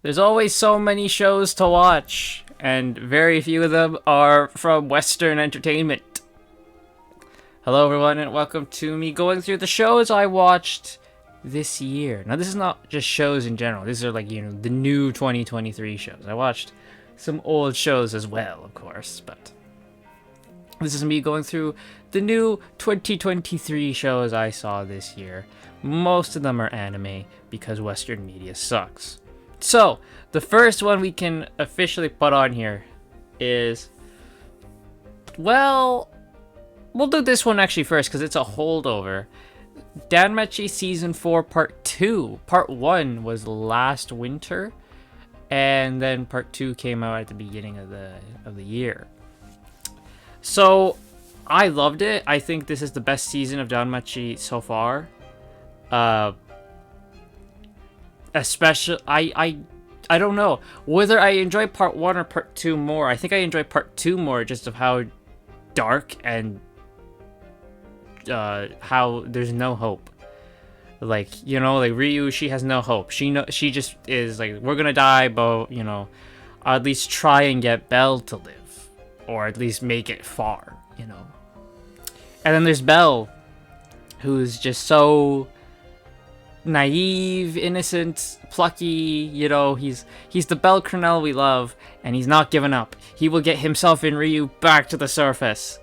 There's always so many shows to watch, and very few of them are from Western entertainment. Hello, everyone, and welcome to me going through the shows I watched this year. Now, this is not just shows in general. These are like, the new 2023 shows. I watched some old shows as well, of course, but this is me going through the new 2023 shows I saw this year. Most of them are anime because Western media sucks. So, the first one we can officially put on here is, well, we'll do this one actually first because it's a holdover. Danmachi Season 4 Part 2. Part 1 was last winter, and then Part 2 came out at the beginning of the year. So, I loved it. I think this is the best season of Danmachi so far. Especially, I don't know whether I enjoy Part 1 or Part 2 more. I think I enjoy Part 2 more just of how dark and how there's no hope. Like, like Ryu, she has no hope. She just is like, we're gonna die, but I'll at least try and get Belle to live, or at least make it far, And then there's Belle, who's just so naive, innocent, plucky. He's the Belle Cornell we love, and he's not giving up. He will get himself and Ryu back to the surface.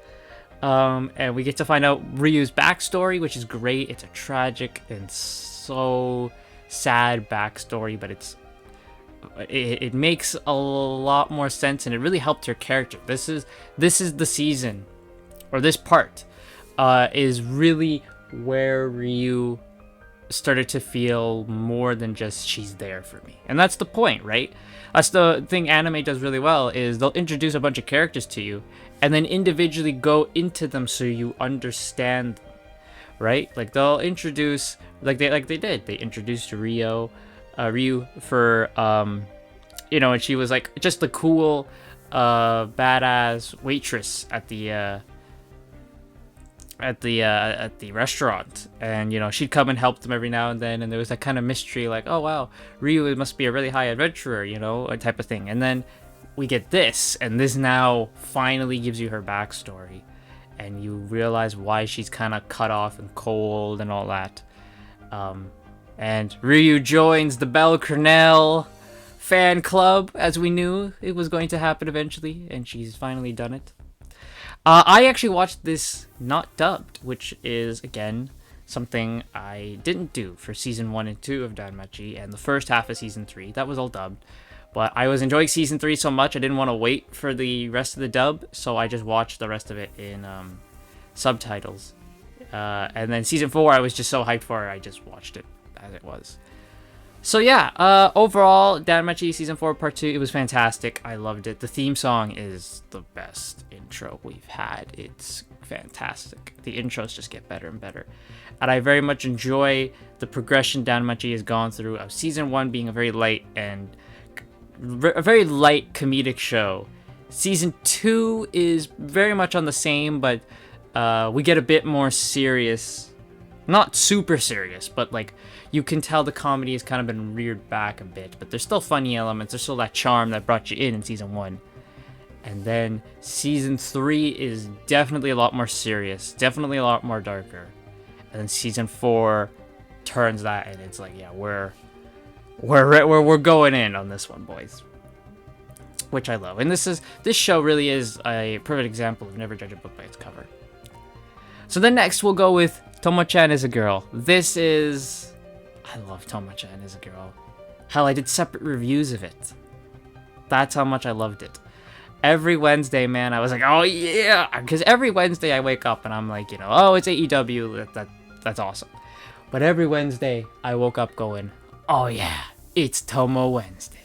And we get to find out Ryu's backstory, which is great. It's a tragic and so sad backstory, but it makes a lot more sense, and it really helped her character. This is the season, or this part, is really where Ryu started to feel more than just she's there for me. And that's the point, right? That's the thing anime does really well, is they'll introduce a bunch of characters to you and then individually go into them so you understand them, right? Like they'll introduce, like they did. They introduced Ryu for and she was like just the cool badass waitress at the restaurant, and she'd come and help them every now and then, and there was that kind of mystery, like, oh wow, Ryu must be a really high adventurer, a type of thing. And then we get this, and this now finally gives you her backstory, and you realize why she's kind of cut off and cold and all that. And Ryu joins the Belle Cornell fan club, as we knew it was going to happen eventually, and she's finally done it. I actually watched this not dubbed, which is, again, something I didn't do for Season 1 and 2 of Danmachi, and the first half of Season 3. That was all dubbed. But I was enjoying Season 3 so much, I didn't want to wait for the rest of the dub, so I just watched the rest of it in subtitles. And then Season 4, I was just so hyped for it, I just watched it as it was. So yeah, overall, Danmachi Season 4 Part 2, it was fantastic. I loved it. The theme song is the best intro we've had. It's fantastic. The intros just get better and better. And I very much enjoy the progression Danmachi has gone through of Season 1 being a very light comedic show. Season 2 is very much on the same, but we get a bit more serious. Not super serious, but like you can tell the comedy has kind of been reared back a bit, but there's still funny elements. There's still that charm that brought you in Season 1. And then Season 3 is definitely a lot more serious, definitely a lot more darker. And then Season 4 turns that, and it's like, yeah, we're going in on this one, boys. Which I love. And this show really is a perfect example of never judge a book by its cover. So then next we'll go with Tomo-chan is a Girl. I love Tomo-chan is a Girl. Hell, I did separate reviews of it. That's how much I loved it. Every Wednesday, man, I was like, oh yeah! Because every Wednesday I wake up and I'm like, oh, it's AEW, that's awesome. But every Wednesday I woke up going, oh yeah, it's Tomo Wednesday.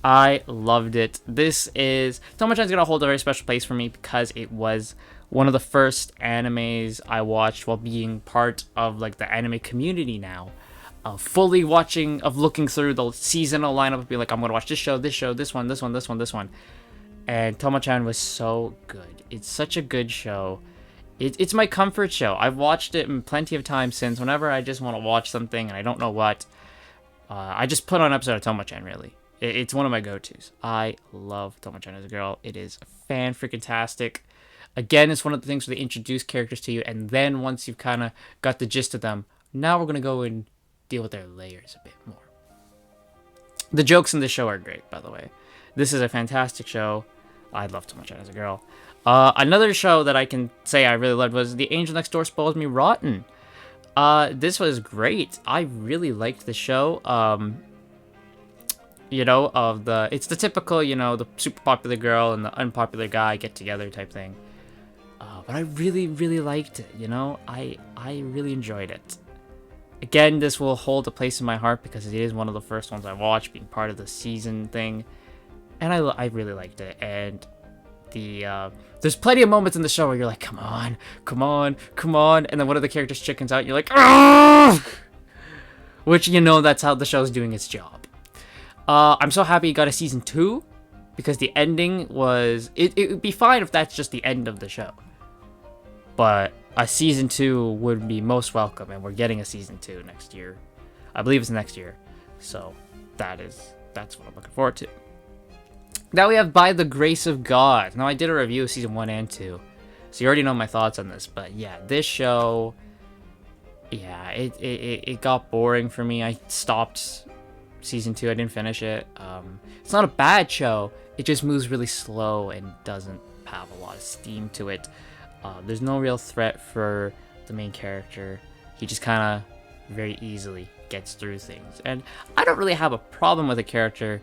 I loved it. Tomo-chan's gonna hold a very special place for me because it was one of the first animes I watched while being part of like the anime community now. Fully looking through the seasonal lineup and be like, I'm gonna watch this show, this one. And Tomo-chan was so good. It's such a good show. It's my comfort show. I've watched it plenty of times since. Whenever I just want to watch something and I don't know what, I just put on an episode of Tomo-chan, really. It's one of my go-tos. I love Tomo-chan as a girl. It is fan-freaking-tastic. Again, it's one of the things where they introduce characters to you, and then once you've kind of got the gist of them, now we're going to go and deal with their layers a bit more. The jokes in this show are great, by the way. This is a fantastic show. I love Tomo-chan as a girl. Another show that I can say I really loved was The Angel Next Door Spoils Me Rotten. This was great. I really liked the show. It's the typical, the super popular girl and the unpopular guy get together type thing. But I really, really liked it, I really enjoyed it. Again, this will hold a place in my heart because it is one of the first ones I watched, being part of the season thing. And I really liked it. And there's plenty of moments in the show where you're like, come on. And then one of the characters chickens out and you're like, ah! Which, that's how the show's doing its job. I'm so happy it got a season 2 because the ending was... It would be fine if that's just the end of the show. But a season 2 would be most welcome, and we're getting a season 2 next year. I believe it's next year. So that's what I'm looking forward to. Now we have By the Grace of God. Now I did a review of season 1 and 2. So you already know my thoughts on this. But yeah, this show... Yeah, it got boring for me. I stopped season 2. I didn't finish it. It's not a bad show. It just moves really slow and doesn't have a lot of steam to it. There's no real threat for the main character. He just kind of very easily gets through things. And I don't really have a problem with a character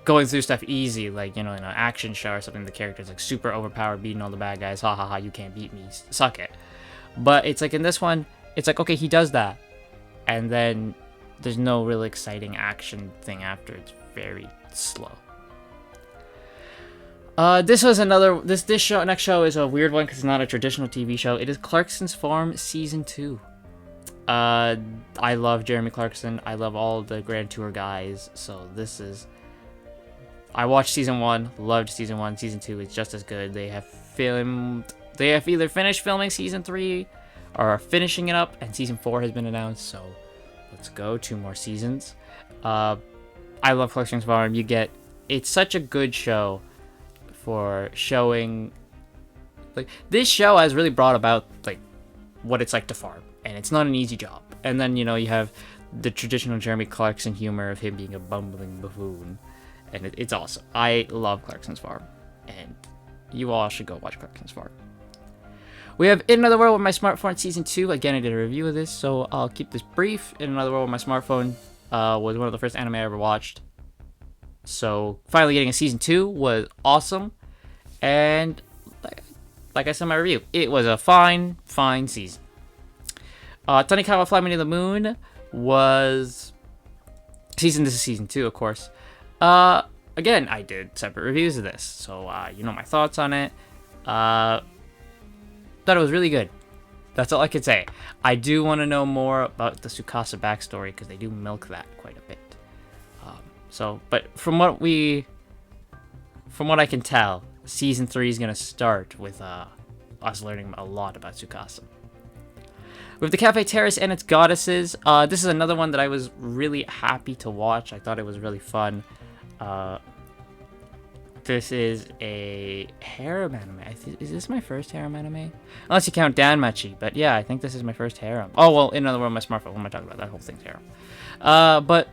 going through stuff easy, like, in an action show or something. The character's like super overpowered, beating all the bad guys. Ha ha ha, you can't beat me. Suck it. But it's like in this one, it's like, okay, he does that. And then there's no really exciting action thing after. It's very slow. This was another... This show, next show is a weird one because it's not a traditional TV show. It is Clarkson's Farm Season 2. I love Jeremy Clarkson. I love all the Grand Tour guys. So this is... I watched Season 1, loved Season 1. Season 2 is just as good. They have either finished filming Season 3 or are finishing it up, and Season 4 has been announced. So let's go. 2 more seasons. I love Clarkson's Farm. It's such a good show for showing, like, this show has really brought about, like, what it's like to farm, and it's not an easy job. And then, you have the traditional Jeremy Clarkson humor of him being a bumbling buffoon, and it's awesome. I love Clarkson's Farm, and you all should go watch Clarkson's Farm. We have In Another World with My Smartphone Season 2. Again, I did a review of this, so I'll keep this brief. In Another World with My Smartphone was one of the first anime I ever watched. So finally getting a season 2 was awesome, and like I said in my review, it was a fine season. Tanikawa Fly Me to the Moon was this is season 2, of course. Again, I did separate reviews of this, so my thoughts on it. Thought it was really good. That's all I could say. I do want to know more about the Tsukasa backstory because they do milk that quite a bit. But from what I can tell, season 3 is gonna start with us learning a lot about Tsukasa. With the Cafe Terrace and its goddesses, this is another one that I was really happy to watch. I thought it was really fun. This is a harem anime. Is this my first harem anime? Unless you count Danmachi, but yeah, I think this is my first harem. Oh well, In Another World, my smartphone. What am I talking about? That whole thing's harem. But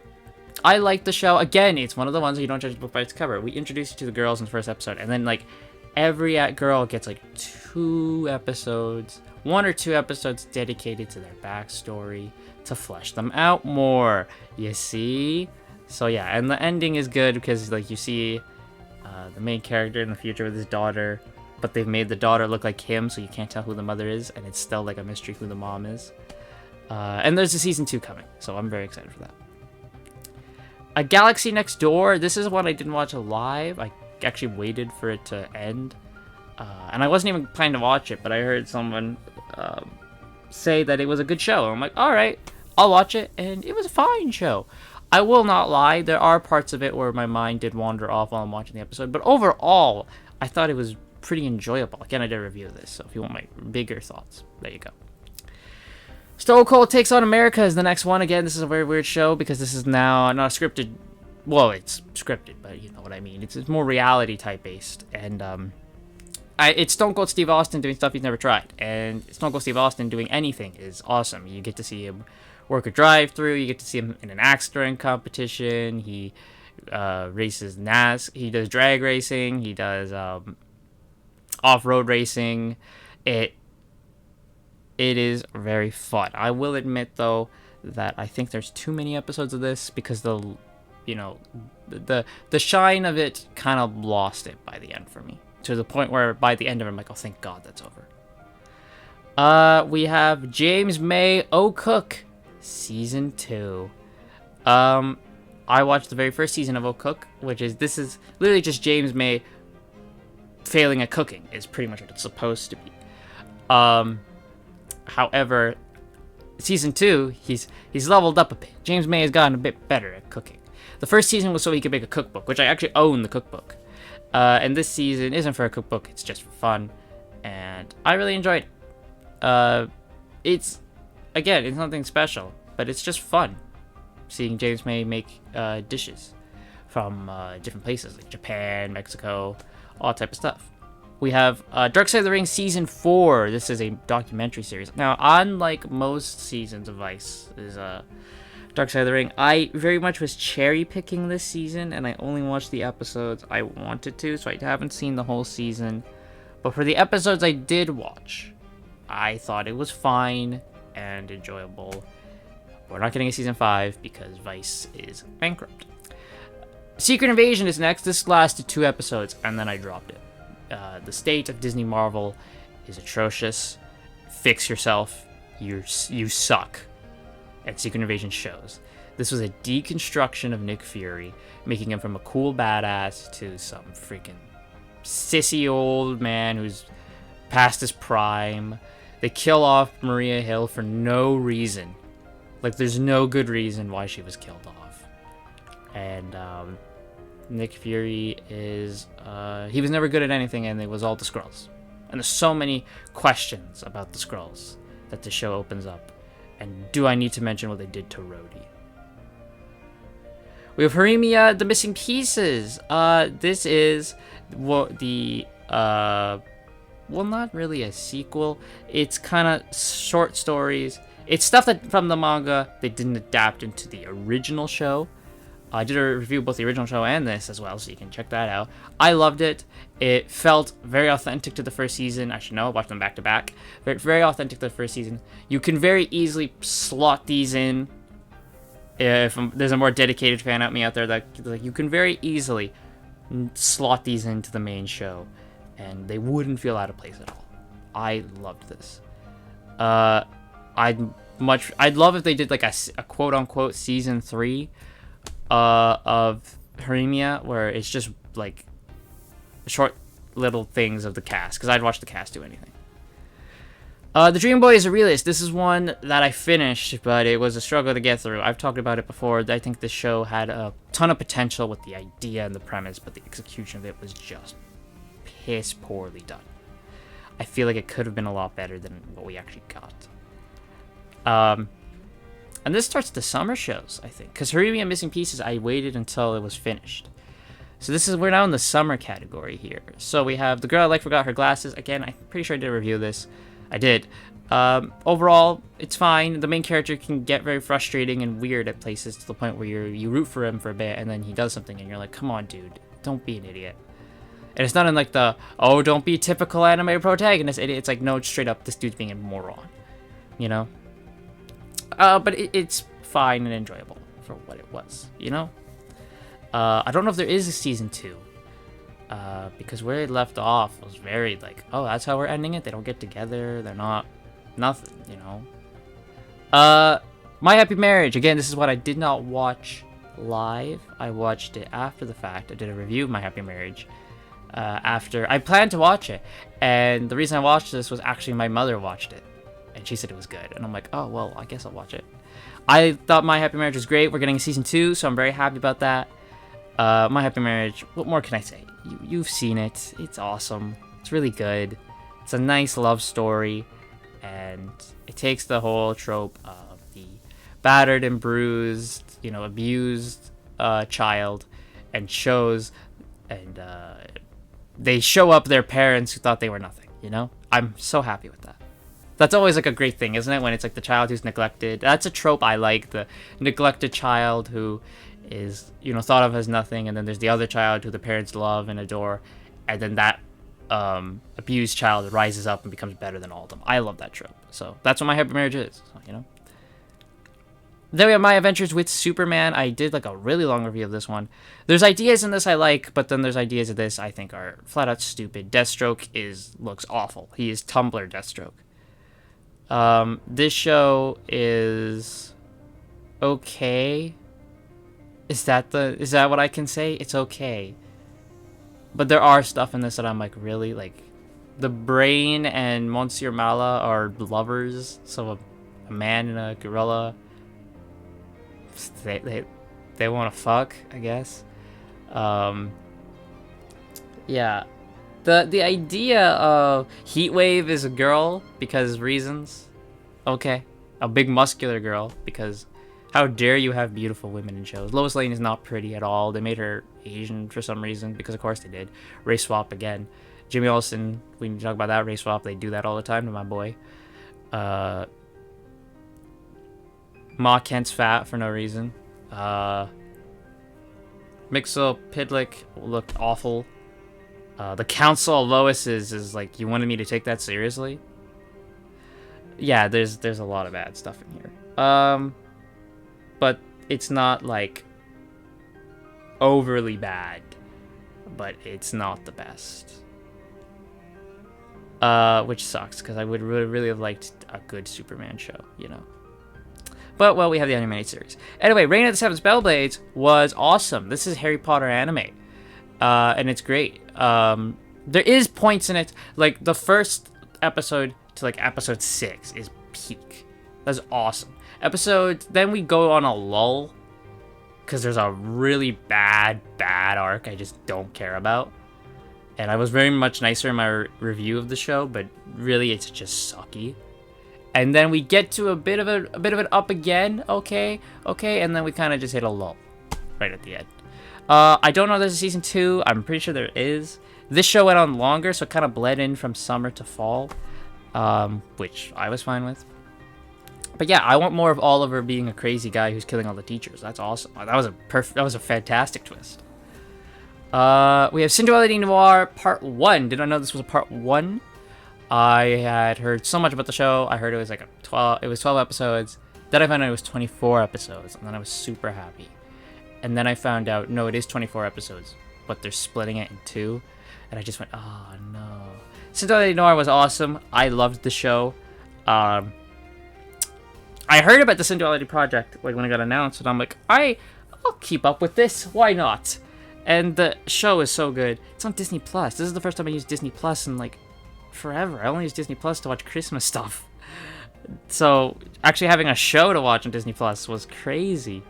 I like the show. Again, it's one of the ones that you don't judge a book by its cover. We introduce you to the girls in the first episode, and then like every girl gets like 2 episodes, 1 or 2 episodes dedicated to their backstory to flesh them out more. You see? So yeah, and the ending is good because like you see the main character in the future with his daughter, but they've made the daughter look like him, so you can't tell who the mother is, and it's still like a mystery who the mom is. And there's a season 2 coming, so I'm very excited for that. A Galaxy Next Door. This is one I didn't watch live. I actually waited for it to end. And I wasn't even planning to watch it, but I heard someone say that it was a good show. I'm like, alright, I'll watch it. And it was a fine show. I will not lie. There are parts of it where my mind did wander off while I'm watching the episode. But overall, I thought it was pretty enjoyable. Again, I did a review of this, so if you want my bigger thoughts, there you go. Stone Cold Takes on America is the next one. Again, this is a very weird show because this is now not a scripted. Well, it's scripted, but you know what I mean. It's more reality type based, and it's Stone Cold Steve Austin doing stuff he's never tried, and Stone Cold Steve Austin doing anything is awesome. You get to see him work a drive-through. You get to see him in an axe throwing competition. He races He does drag racing. He does off-road racing. It is very fun. I will admit, though, that I think there's too many episodes of this because the shine of it kind of lost it by the end for me. To the point where by the end of it, I'm like, oh, thank God that's over. We have James May O'Cook, Season 2. I watched the very first season of O'Cook, this is literally just James May failing at cooking, is pretty much what it's supposed to be. However, season 2, he's leveled up a bit. James May has gotten a bit better at cooking. The first season was so he could make a cookbook, which I actually own the cookbook. And this season isn't for a cookbook, it's just for fun. And I really enjoyed it. It's nothing special, but it's just fun seeing James May make dishes from different places, like Japan, Mexico, all type of stuff. We have Dark Side of the Ring Season 4. This is a documentary series. Now, unlike most seasons of Vice, Dark Side of the Ring, I very much was cherry-picking this season, and I only watched the episodes I wanted to, so I haven't seen the whole season. But for the episodes I did watch, I thought it was fine and enjoyable. We're not getting a Season 5 because Vice is bankrupt. Secret Invasion is next. This lasted 2 episodes, and then I dropped it. The state of Disney Marvel is atrocious. Fix yourself. You suck. And Secret Invasion shows. This was a deconstruction of Nick Fury, making him from a cool badass to some freaking sissy old man who's past his prime. They kill off Maria Hill for no reason. Like, there's no good reason why she was killed off. And Nick Fury is he was never good at anything, and it was all the Skrulls. And there's so many questions about the Skrulls that the show opens up. And do I need to mention what they did to Rhodey? We have Heremia, The Missing Pieces. This is what well, not really a sequel. It's kind of short stories. It's stuff that from the manga they didn't adapt into the original show. I did a review of both the original show and this as well, so you can check that out. I loved it. It felt very authentic to the first season. Actually, no, I watched them back to back. Very, very authentic to the first season. You can very easily slot these in. If there's a more dedicated fan out me out there, that like, you can very easily slot these into the main show, and they wouldn't feel out of place at all. I loved this. I'd love if they did like a quote unquote season 3 of Heremia, where it's just like short little things of the cast, because I'd watch the cast do anything. The Dream Boy is a realist. This is one that I finished, but it was a struggle to get through. I've talked about it before. I think this show had a ton of potential with the idea and the premise, but the execution of it was just piss poorly done. I feel like it could have been a lot better than what we actually got. And this starts the summer shows, I think. Because Heremia Missing Pieces, I waited until it was finished. So we're now in the summer category here. So we have The Girl I Like Forgot Her Glasses. Again, I'm pretty sure I did a review of this. I did. Overall, it's fine. The main character can get very frustrating and weird at places to the point where you root for him for a bit, and then he does something, and you're like, come on, dude. Don't be an idiot. And it's not in like don't be typical anime protagonist idiot. It's like, no, straight up, this dude's being a moron. You know? But it's fine and enjoyable for what it was, you know? I don't know if there is a season 2. Because where it left off was very like, oh, that's how we're ending it? They don't get together. They're not... Nothing, you know? My Happy Marriage. Again, this is what I did not watch live. I watched it after the fact. I did a review of My Happy Marriage. After... I planned to watch it. And the reason I watched this was actually my mother watched it. And she said it was good. And I'm like, oh, well, I guess I'll watch it. I thought My Happy Marriage was great. We're getting a season 2, so I'm very happy about that. My Happy Marriage, what more can I say? You've seen it. It's awesome. It's really good. It's a nice love story. and it takes the whole trope of the battered and bruised, abused child, and shows, and they show up their parents who thought they were nothing. I'm so happy with that. That's always like a great thing, isn't it? When it's like the child who's neglected. That's a trope I like. The neglected child who is, thought of as nothing, and then there's the other child who the parents love and adore, and then that abused child rises up and becomes better than all of them. I love that trope. So that's what My Happy Marriage is. Then we have My Adventures with Superman. I did like a really long review of this one. There's ideas in this I like, but then there's ideas of this I think are flat out stupid. Deathstroke looks awful. He is Tumblr Deathstroke. This show is okay. Is that what I can say? It's okay. But there are stuff in this that I'm like, really? Like, the Brain and Monsieur Mala are lovers, so a man and a gorilla, they want to fuck, I guess. Yeah. The idea of Heatwave is a girl because reasons. Okay. A big muscular girl because how dare you have beautiful women in shows. Lois Lane is not pretty at all. They made her Asian for some reason because of course they did. Race swap again. Jimmy Olsen, we need to talk about that race swap. They do that all the time to my boy. Ma Kent's fat for no reason. Mxyzptlk looked awful. The Council of Lois is like, you wanted me to take that seriously? Yeah, there's a lot of bad stuff in here. But it's not like overly bad, but it's not the best. Which sucks because I would really have liked a good Superman show, But, well, we have the animated series. Anyway, Reign of the Seven Spellblades was awesome. This is Harry Potter anime. And it's great. There is points in it, like the first episode to like episode 6 is peak. That's awesome. Then we go on a lull because there's a really bad arc I just don't care about. And I was very much nicer in my review of the show, but really it's just sucky. And then we get to a bit of an up again, okay, and then we kind of just hit a lull right at the end. I don't know if there's a season 2. I'm pretty sure there is. This show went on longer, so it kind of bled in from summer to fall, which I was fine with. But yeah, I want more of Oliver being a crazy guy who's killing all the teachers. That's awesome. That was a fantastic twist. We have Synduality Noir Part 1. Did I know this was a Part 1? I had heard so much about the show. I heard it was like 12 episodes. Then I found out it was 24 episodes, and then I was super happy. And then I found out, no, it is 24 episodes, but they're splitting it in 2. And I just went, oh, no. Synduality Noir was awesome. I loved the show. I heard about the Synduality project like when it got announced, and I'm like, I'll keep up with this. Why not? And the show is so good. It's on Disney Plus. This is the first time I used Disney Plus in like forever. I only use Disney Plus to watch Christmas stuff. So actually having a show to watch on Disney Plus was crazy.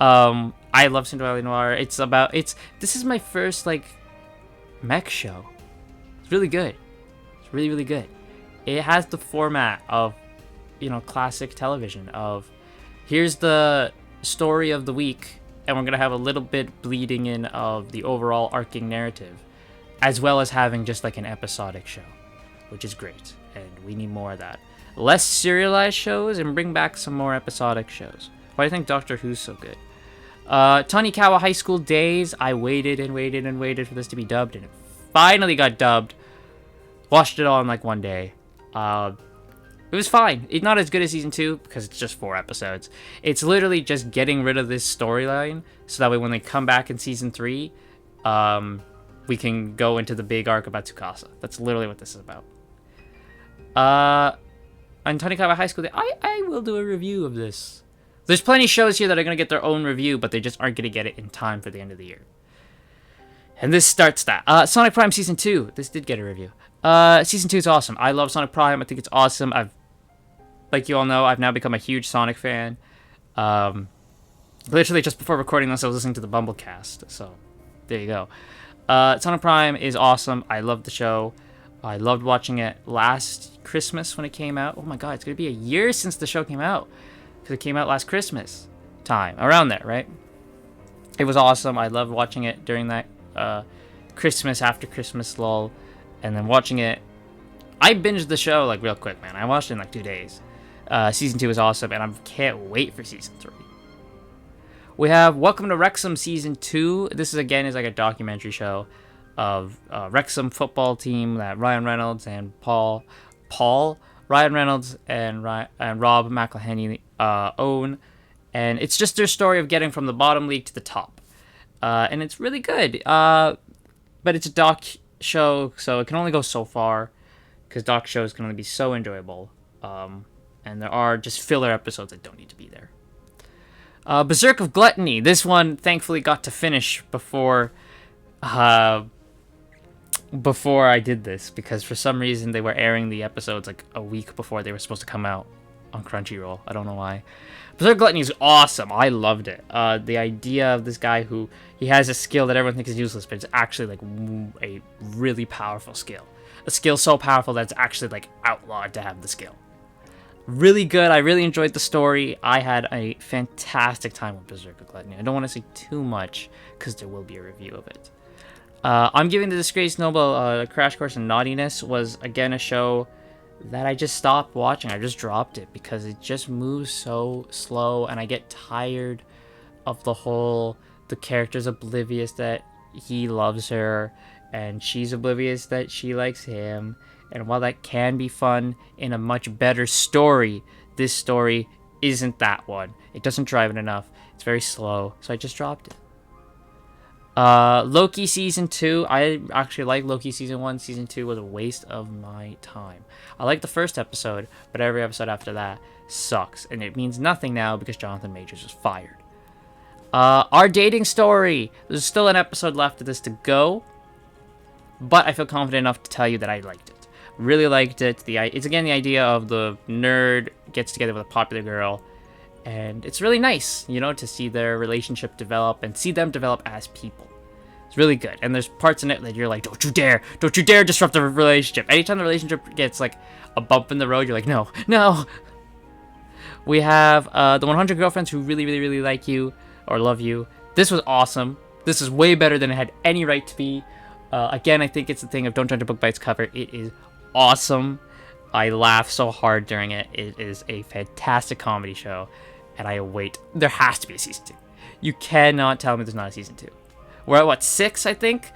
I love Synduality Noir. This is my first like mech show. It's really good. It's really, really good. It has the format of, classic television of here's the story of the week, and we're going to have a little bit bleeding in of the overall arcing narrative, as well as having just like an episodic show, which is great, and we need more of that. Less serialized shows and bring back some more episodic shows. Why do you think Doctor Who's so good? Tonikawa High School Days. I waited and waited and waited for this to be dubbed, and it finally got dubbed. Watched it all in like one day. It was fine. It's not as good as season 2 because it's just 4 episodes. It's literally just getting rid of this storyline so that way when they come back in season 3, we can go into the big arc about Tsukasa. That's literally what this is about. On Tonikawa High School Day, I will do a review of this. There's plenty of shows here that are going to get their own review, but they just aren't going to get it in time for the end of the year. And this starts that. Sonic Prime Season 2. This did get a review. Season 2 is awesome. I love Sonic Prime. I think it's awesome. Like you all know, I've now become a huge Sonic fan. Literally just before recording this, I was listening to the Bumblecast. So, there you go. Sonic Prime is awesome. I love the show. I loved watching it last Christmas when it came out. Oh my god, it's gonna be a year since the show came out, because it came out last Christmas time, around there, right? It was awesome. I loved watching it during that Christmas after Christmas lull, and then watching it. I binged the show like real quick, man. I watched it in like 2 days. Season 2 is awesome, and I can't wait for season 3. We have Welcome to Wrexham Season 2. This is again is like a documentary show of Wrexham football team that Ryan Reynolds and Ryan Reynolds and Rob McElhenney own, and it's just their story of getting from the bottom league to the top, and it's really good. But it's a doc show, so it can only go so far, because doc shows can only be so enjoyable, and there are just filler episodes that don't need to be there. Berserk of Gluttony. This one thankfully got to finish before I did this, because for some reason they were airing the episodes like a week before they were supposed to come out on Crunchyroll. I don't know why. Berserk of Gluttony is awesome. I loved it. The idea of this guy who he has a skill that everyone thinks is useless, but it's actually like a really powerful skill. A skill so powerful that it's actually like outlawed to have the skill. Really good. I really enjoyed the story. I had a fantastic time with Berserk of Gluttony. I don't want to say too much, because there will be a review of it. I'm giving the Disgraced Noble Crash Course in Naughtiness was again a show that I just stopped watching. I just dropped it because it just moves so slow, and I get tired of the character's oblivious that he loves her, and she's oblivious that she likes him. And while that can be fun in a much better story, this story isn't that one. It doesn't drive it enough. It's very slow, so I just dropped it. Loki Season 2. I actually like Loki Season 1. Season 2 was a waste of my time. I liked the first episode, but every episode after that sucks. And it means nothing now because Jonathan Majors was fired. Our Dating Story. There's still an episode left of this to go, but I feel confident enough to tell you that I liked it. Really liked it. It's again the idea of the nerd gets together with a popular girl, and it's really nice, to see their relationship develop and see them develop as people. It's really good, and there's parts in it that you're like, don't you dare disrupt the relationship. Anytime the relationship gets like a bump in the road, you're like, no. We have the 100 Girlfriends Who Really, Really, Really Like You or Love You. This was awesome. This is way better than it had any right to be. Again, I think it's the thing of don't judge a book by its cover. It is awesome. I laugh so hard during it. It is a fantastic comedy show, and I await. There has to be a season 2. You cannot tell me there's not a season 2. We're at 6, I think.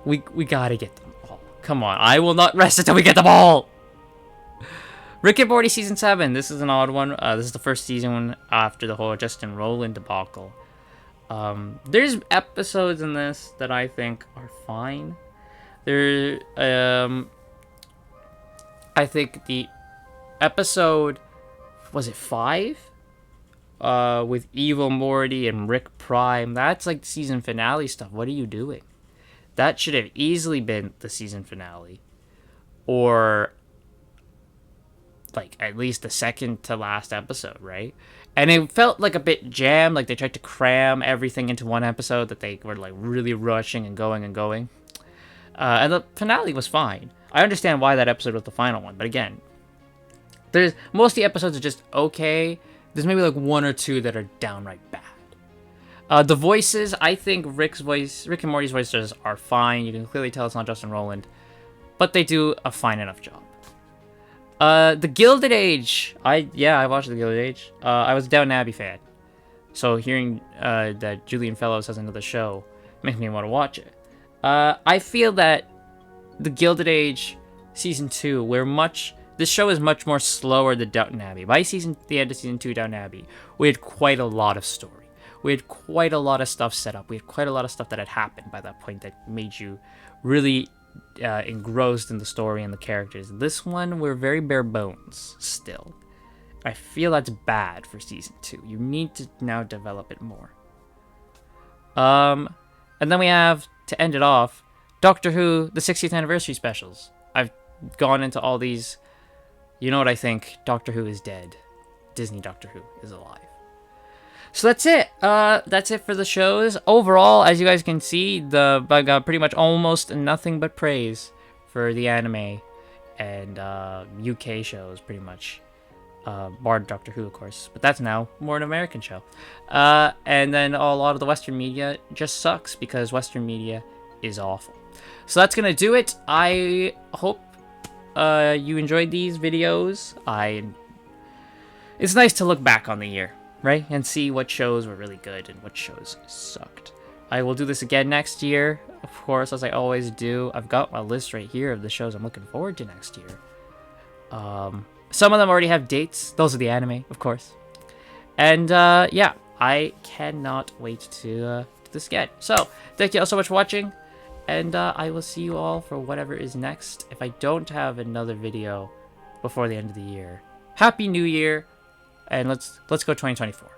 We gotta get them all. Come on, I will not rest until we get them all. Rick and Morty Season 7. This is an odd one. This is the first season after the whole Justin Roiland debacle. There's episodes in this that I think are fine. I think the episode, was it 5? With Evil Morty and Rick Prime. That's like season finale stuff. What are you doing? That should have easily been the season finale. Or like at least the second to last episode, right? And it felt like a bit jammed, like they tried to cram everything into one episode, that they were like really rushing and going. And the finale was fine. I understand why that episode was the final one, but again, most of the episodes are just okay. There's maybe like 1 or 2 that are downright bad. The voices, I think Rick and Morty's voices are fine. You can clearly tell it's not Justin Roiland, but they do a fine enough job. The Gilded Age. I watched The Gilded Age. I was a Downton Abbey fan, so hearing that Julian Fellows has another show makes me want to watch it. I feel that The Gilded Age Season 2, this show is much more slower than Downton Abbey. By the end of Season 2 Downton Abbey, we had quite a lot of story. We had quite a lot of stuff set up. We had quite a lot of stuff that had happened by that point that made you really engrossed in the story and the characters. This one, we're very bare bones still. I feel that's bad for Season 2. You need to now develop it more. And then we have, to end it off, Doctor Who, the 60th anniversary specials. I've gone into all these. You know what I think? Doctor Who is dead. Disney Doctor Who is alive. So that's it. That's it for the shows. Overall, as you guys can see, I got pretty much almost nothing but praise for the anime. and UK shows pretty much. Barred Doctor Who, of course, but that's now more an American show. And then a lot of the Western media just sucks because Western media is awful. So that's gonna do it. I hope you enjoyed these videos. It's nice to look back on the year, right, and see what shows were really good and what shows sucked. I will do this again next year, of course, as I always do. I've got my list right here of the shows I'm looking forward to next year. Some of them already have dates. Those are the anime, of course. And yeah, I cannot wait to do this again. So, thank you all so much for watching, and I will see you all for whatever is next. If I don't have another video before the end of the year, Happy New Year, and let's go 2024.